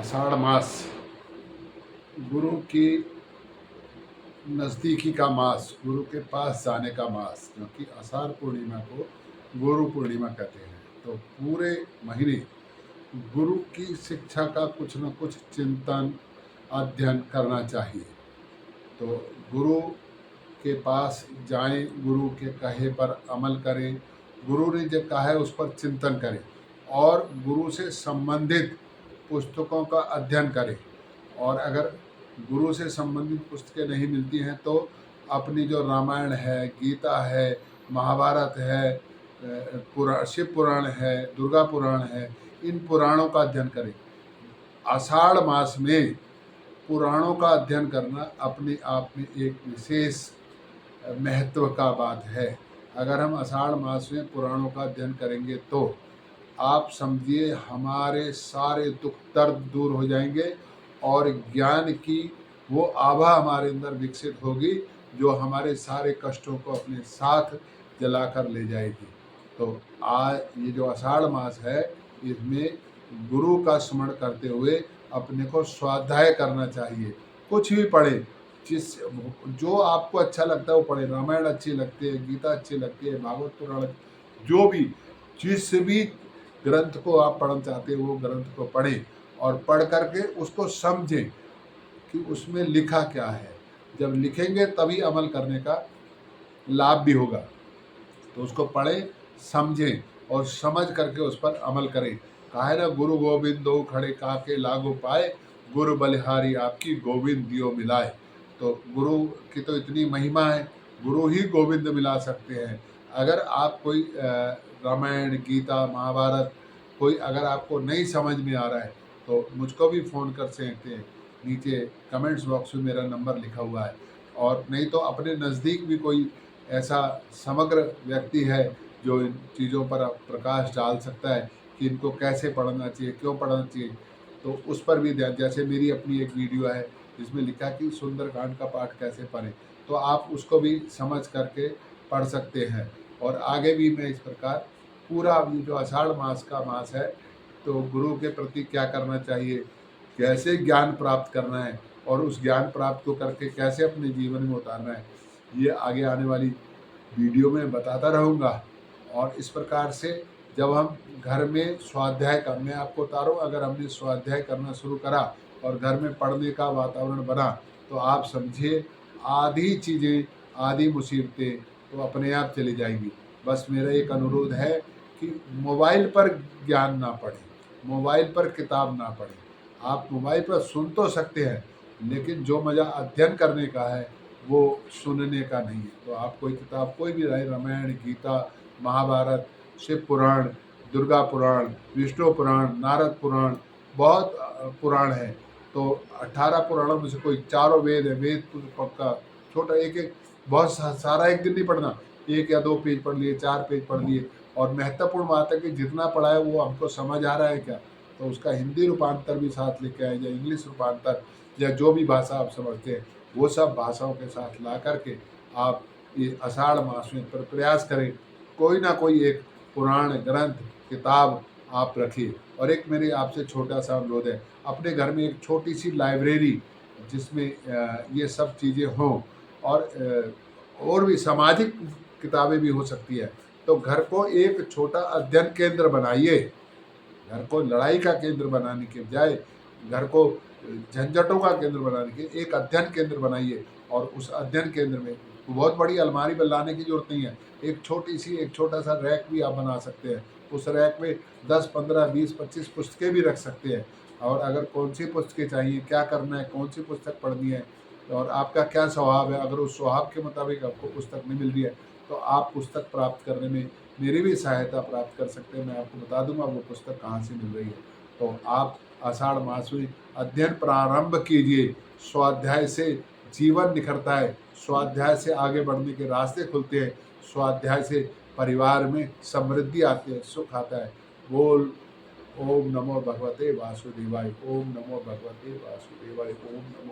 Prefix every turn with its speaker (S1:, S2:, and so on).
S1: आषाढ़ मास गुरु की नज़दीकी का मास, गुरु के पास जाने का मास, क्योंकि आषाढ़ पूर्णिमा को गुरु पूर्णिमा कहते हैं। तो पूरे महीने गुरु की शिक्षा का कुछ न कुछ चिंतन अध्ययन करना चाहिए। तो गुरु के पास जाएं, गुरु के कहे पर अमल करें, गुरु ने जो कहा है उस पर चिंतन करें और गुरु से संबंधित पुस्तकों का अध्ययन करें। और अगर गुरु से संबंधित पुस्तकें नहीं मिलती हैं तो अपनी जो रामायण है, गीता है, महाभारत है, शिव पुराण है, दुर्गा पुराण है, इन पुराणों का अध्ययन करें। आषाढ़ मास में पुराणों का अध्ययन करना अपने आप में एक विशेष महत्व का बात है। अगर हम आषाढ़ मास में पुराणों का अध्ययन करेंगे तो आप समझिए हमारे सारे दुख दर्द दूर हो जाएंगे और ज्ञान की वो आभा हमारे अंदर विकसित होगी जो हमारे सारे कष्टों को अपने साथ जलाकर ले जाएगी। तो आज ये जो आषाढ़ मास है इसमें गुरु का स्मरण करते हुए अपने को स्वाध्याय करना चाहिए। कुछ भी पढ़े, जिस जो आपको अच्छा लगता है वो पढ़े। रामायण अच्छी लगती है, गीता अच्छी लगती है, भागवत पुराण, जो भी जिस भी ग्रंथ को आप पढ़ना चाहते हो वो ग्रंथ को पढ़ें और पढ़ करके उसको समझें कि उसमें लिखा क्या है। जब लिखेंगे तभी अमल करने का लाभ भी होगा। तो उसको पढ़ें, समझें और समझ करके उस पर अमल करें। कहा है ना, गुरु गोविंद दो खड़े काके लागू पाए, गुरु बलिहारी आपकी गोविंद दियो मिलाए। तो गुरु की तो इतनी महिमा है, गुरु ही गोविंद मिला सकते हैं। अगर आप कोई रामायण, गीता, महाभारत कोई अगर आपको नहीं समझ में आ रहा है तो मुझको भी फ़ोन कर सकते हैं। नीचे कमेंट्स बॉक्स में मेरा नंबर लिखा हुआ है। और नहीं तो अपने नज़दीक भी कोई ऐसा समग्र व्यक्ति है जो इन चीज़ों पर प्रकाश डाल सकता है कि इनको कैसे पढ़ना चाहिए, क्यों पढ़ना चाहिए, तो उस पर भी ध्यान। जैसे मेरी अपनी एक वीडियो है जिसमें लिखा कि सुंदरकांड का पाठ कैसे पढ़ें, तो आप उसको भी समझ करके पढ़ सकते हैं। और आगे भी मैं इस प्रकार पूरा ये जो आषाढ़ मास का मास है तो गुरु के प्रति क्या करना चाहिए, कैसे ज्ञान प्राप्त करना है और उस ज्ञान प्राप्त को करके कैसे अपने जीवन में उतारना है, ये आगे आने वाली वीडियो में बताता रहूँगा। और इस प्रकार से जब हम घर में स्वाध्याय कर, मैं आपको बता रहा हूँ, अगर हमने स्वाध्याय करना शुरू करा और घर में पढ़ने का वातावरण बना तो आप समझिए आधी चीज़ें, आधी मुसीबतें तो अपने आप चली जाएंगी। बस मेरा एक अनुरोध है कि मोबाइल पर ज्ञान ना पढ़ें, मोबाइल पर किताब ना पढ़ें। आप मोबाइल पर सुन तो सकते हैं लेकिन जो मज़ा अध्ययन करने का है वो सुनने का नहीं है। तो आप कोई किताब कोई भी रहे, रामायण, गीता, महाभारत, शिव पुराण, दुर्गा पुराण, विष्णु पुराण, नारद पुराण, बहुत पुराण है। तो 18 पुराणों में से कोई चारों वेद है, वेद पक्का छोटा एक एक बहुत सारा एक दिन नहीं पढ़ना, 1 या 2 पेज पढ़ लिए, 4 पेज पढ़ लिए। और महत्वपूर्ण बात है कि जितना पढ़ा है वो हमको समझ आ रहा है क्या, तो उसका हिंदी रूपांतर भी साथ लेके आए, या इंग्लिश रूपांतर, या जो भी भाषा आप समझते हैं वो सब भाषाओं के साथ ला करके आप ये आषाढ़ मास में प्रयास करें कोई ना कोई एक पुराण ग्रंथ किताब आप रखिए। और एक मेरी आपसे छोटा सा अनुरोध है, अपने घर में एक छोटी सी लाइब्रेरी जिसमें ये सब चीज़ें हों और भी सामाजिक किताबें भी हो सकती है। तो घर को एक छोटा अध्ययन केंद्र बनाइए। घर को लड़ाई का केंद्र बनाने के बजाय घर को झंझटों का केंद्र बनाने के एक अध्ययन केंद्र बनाइए। और उस अध्ययन केंद्र में बहुत बड़ी अलमारी पर लाने की जरूरत नहीं है, एक छोटी सी एक छोटा सा रैक भी आप बना सकते हैं। उस रैक में 10, 15, 20, 25 पुस्तकें भी रख सकते हैं। और अगर कौन सी पुस्तकें चाहिए, क्या करना है, कौन सी पुस्तक पढ़नी है और आपका क्या स्वभाव है, अगर उस स्वभाव के मुताबिक आपको पुस्तक नहीं मिल रही है तो आप पुस्तक प्राप्त करने में मेरी भी सहायता प्राप्त कर सकते हैं। मैं आपको बता दूंगा वो पुस्तक कहाँ से मिल रही है। तो आप आषाढ़ मास में अध्ययन प्रारंभ कीजिए। स्वाध्याय से जीवन निखरता है, स्वाध्याय से आगे बढ़ने के रास्ते खुलते हैं, स्वाध्याय से परिवार में समृद्धि आती है, सुख आता है। बोल ओम नमो भगवते वासुदेवाय, ओम नमो भगवते वासुदेवाय, ओम नमो